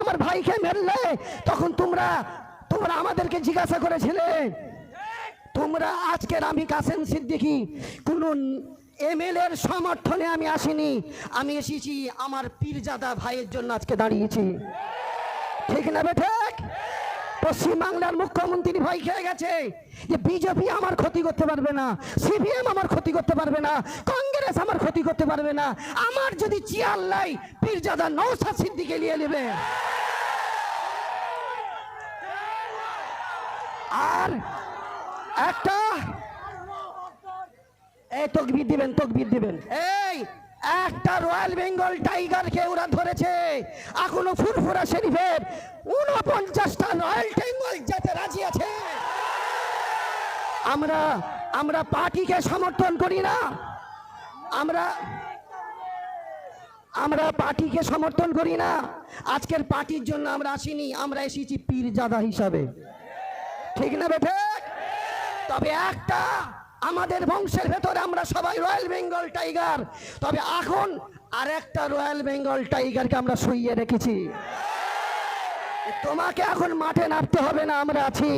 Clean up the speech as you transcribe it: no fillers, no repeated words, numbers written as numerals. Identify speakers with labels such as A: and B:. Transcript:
A: আমার ভাইকে মেরলে তখন তোমরা আমাদেরকে জিজ্ঞাসা করেছিলে। তোমরা আজকের আমি কাসেম সিদ্দিকী কোন এমএলএর সমর্থনে আমি আসিনি, আমি এসেছি আমার পীরজাদা ভাইয়ের জন্য আজকে দাঁড়িয়েছি। ঠিক না বেঠিক? পশ্চিমবাংলার মুখ্যমন্ত্রী ভয় খেয়ে গেছে যে বিজেপি আমার ক্ষতি করতে পারবে না, সিপিএম আমার ক্ষতি করতে পারবে না, কংগ্রেস আমার ক্ষতি করতে পারবে না। আমার যদি চেয়ার লাই পীরজাদা নওশাদ সিদ্দিকী নিয়ে নেবে। আর একটা তকবীর দিবেন, তকবীর দিবেন। এই একটা রয়্যাল বেঙ্গল টাইগারকে ওরা ধরেছে, এখনো ফুরফুরা শরীফের 49টা রয়্যাল বেঙ্গল যেতে রাজি আছে। আমরা পার্টিকে সমর্থন করি না, আমরা পার্টিকে সমর্থন করি না। আজকের পার্টির জন্য আমরা আসিনি, আমরা এসেছি পীরজাদা হিসাবে। ঠিক না বেঠে? তবে একটা আমাদের বংশের ভেতরে আমরা সবাই রয়্যাল বেঙ্গল টাইগার, তবে এখন আর একটা রয়্যাল বেঙ্গল টাইগারকে আমরা সইয়ে রেখেছি। তোমাকে এখন মাঠে নামতে হবে না, আমরা আছি।